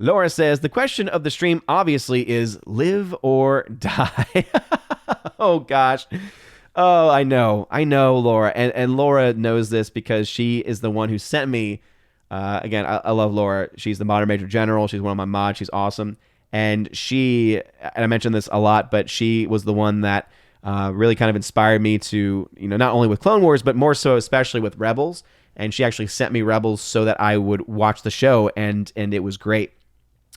Laura says, the question of the stream obviously is live or die. Oh, gosh. Oh, I know, Laura. And Laura knows this because she is the one who sent me. Again, I love Laura. She's the modern Major General. She's one of my mods. She's awesome. And I mentioned this a lot, but she was the one that really kind of inspired me to, not only with Clone Wars, but more so especially with Rebels. And she actually sent me Rebels so that I would watch the show, and it was great.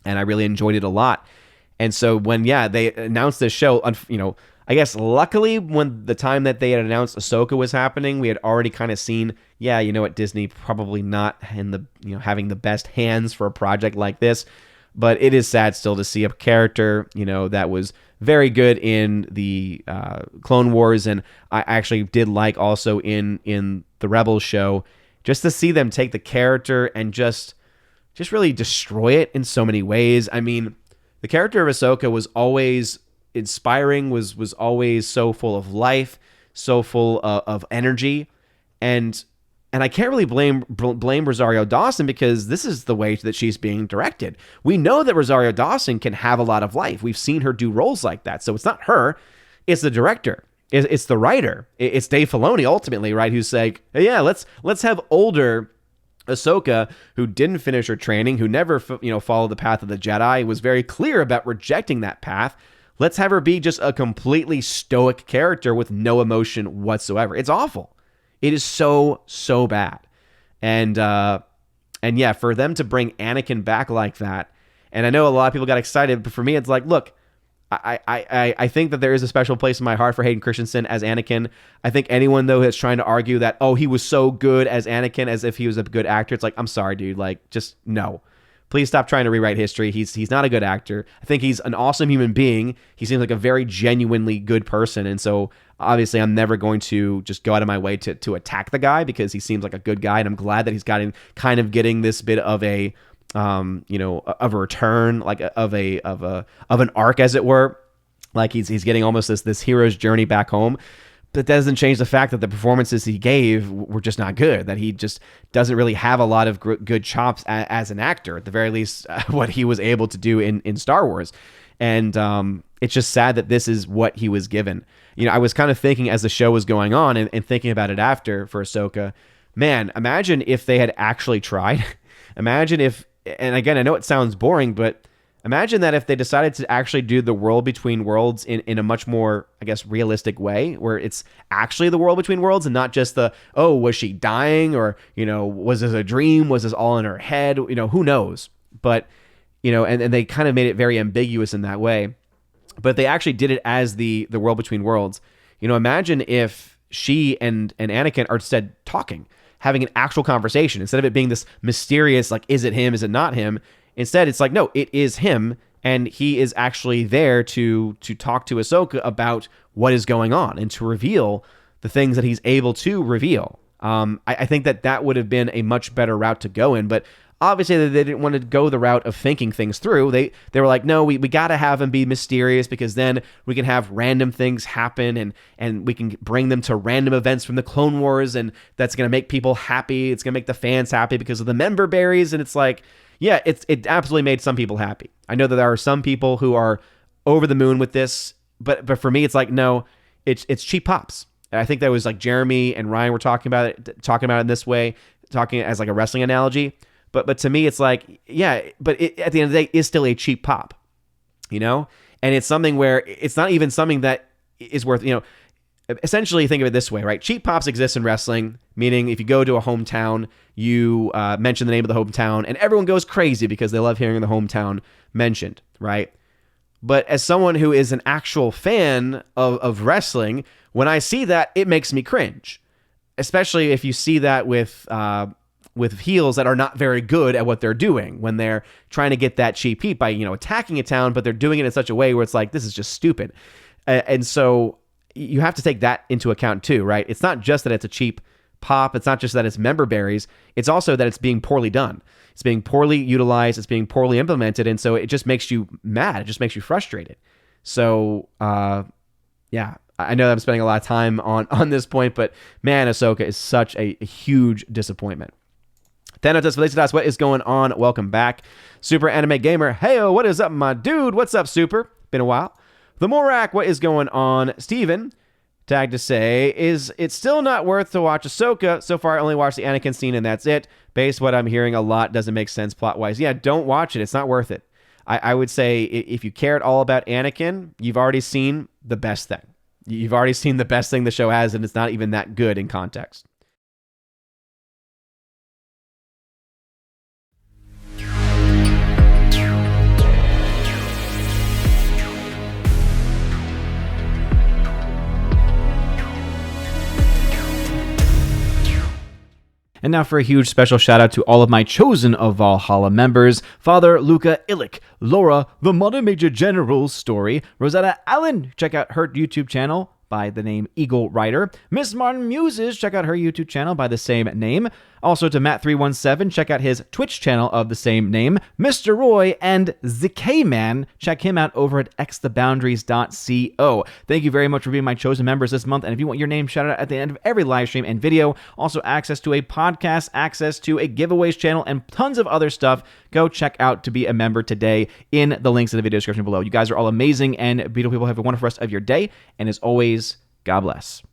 And I really enjoyed it a lot. And so when, they announced this show, I guess luckily when the time that they had announced Ahsoka was happening, we had already kind of seen, Disney probably not in the, having the best hands for a project like this. But it is sad still to see a character, that was very good in the Clone Wars. And I actually did like also in the Rebels show, just to see them take the character and just really destroy it in so many ways. I mean, the character of Ahsoka was always inspiring, was always so full of life, so full of energy, and I can't really blame Rosario Dawson, because this is the way that she's being directed. We know that Rosario Dawson can have a lot of life. We've seen her do roles like that, so it's not her, it's the director. It's the writer. It's Dave Filoni ultimately, right? Who's like, yeah, let's have older Ahsoka, who didn't finish her training, who never followed the path of the Jedi, was very clear about rejecting that path. Let's have her be just a completely stoic character with no emotion whatsoever. It's awful. It is so bad. And yeah, for them to bring Anakin back like that, and I know a lot of people got excited, but for me, it's like, look, I think that there is a special place in my heart for Hayden Christensen as Anakin. I think anyone, though, that's trying to argue that, oh, he was so good as Anakin as if he was a good actor, it's like, I'm sorry, dude. Like, just no. Please stop trying to rewrite history. He's not a good actor. I think he's an awesome human being. He seems like a very genuinely good person. And so, obviously, I'm never going to just go out of my way to attack the guy, because he seems like a good guy. And I'm glad that he's kind of getting this bit of a of a return, like of an arc, as it were. Like he's getting almost this hero's journey back home. But that doesn't change the fact that the performances he gave were just not good, that he just doesn't really have a lot of good chops as an actor, at the very least, what he was able to do in Star Wars. And it's just sad that this is what he was given. I was kind of thinking as the show was going on and thinking about it after for Ahsoka, man, imagine if they had actually tried. Imagine if, and again, I know it sounds boring, but imagine that if they decided to actually do the world between worlds in a much more, I guess, realistic way, where it's actually the world between worlds and not just was she dying, or, was this a dream? Was this all in her head? Who knows? But, and they kind of made it very ambiguous in that way. But they actually did it as the world between worlds. Imagine if she and Anakin are instead talking, having an actual conversation, instead of it being this mysterious, like, is it him? Is it not him? Instead, it's like, no, it is him, and he is actually there to talk to Ahsoka about what is going on and to reveal the things that he's able to reveal. I think that would have been a much better route to go in, but obviously they didn't want to go the route of thinking things through. They were like, no, we got to have him be mysterious, because then we can have random things happen, and we can bring them to random events from the Clone Wars, and that's going to make people happy. It's going to make the fans happy because of the member berries, and it's like, yeah, it absolutely made some people happy. I know that there are some people who are over the moon with this, but for me, it's like, no, it's cheap pops. And I think that was like Jeremy and Ryan were talking about it in this way, talking as like a wrestling analogy. But to me, it's like, yeah, but at the end of the day, is still a cheap pop, and it's something where it's not even something that is worth, essentially think of it this way, right? Cheap pops exist in wrestling, meaning if you go to a hometown, you mention the name of the hometown, and everyone goes crazy because they love hearing the hometown mentioned, right? But as someone who is an actual fan of wrestling, when I see that, it makes me cringe, especially if you see that with heels that are not very good at what they're doing, when they're trying to get that cheap heat by, attacking a town, but they're doing it in such a way where it's like, this is just stupid. And so you have to take that into account too, right? It's not just that it's a cheap pop. It's not just that it's member berries. It's also that it's being poorly done. It's being poorly utilized. It's being poorly implemented. And so it just makes you mad. It just makes you frustrated. So, yeah, I know that I'm spending a lot of time on this point, but man, Ahsoka is such a huge disappointment. Thanatos Felicitas, what is going on? Welcome back. Super Anime Gamer, heyo, what is up, my dude? What's up, Super? Been a while. The Morak, what is going on? Steven, tag to say, is it still not worth to watch Ahsoka? So far, I only watched the Anakin scene, and that's it. Based what I'm hearing a lot, doesn't make sense plot-wise. Yeah, don't watch it. It's not worth it. I would say if you care at all about Anakin, you've already seen the best thing. You've already seen the best thing the show has, and it's not even that good in context. And now for a huge special shout out to all of my Chosen of Valhalla members: Father Luca Illich, Laura, the Mother Major General's Story, Rosetta Allen, check out her YouTube channel by the name Eagle Rider, Miss Martin Muses, check out her YouTube channel by the same name. Also to Matt317, check out his Twitch channel of the same name. Mr. Roy and ZK-Man, check him out over at xtheboundaries.co. Thank you very much for being my chosen members this month, and if you want your name shouted out at the end of every live stream and video, also access to a podcast, access to a giveaways channel, and tons of other stuff, go check out to be a member today in the links in the video description below. You guys are all amazing and beautiful people. Have a wonderful rest of your day, and as always, God bless.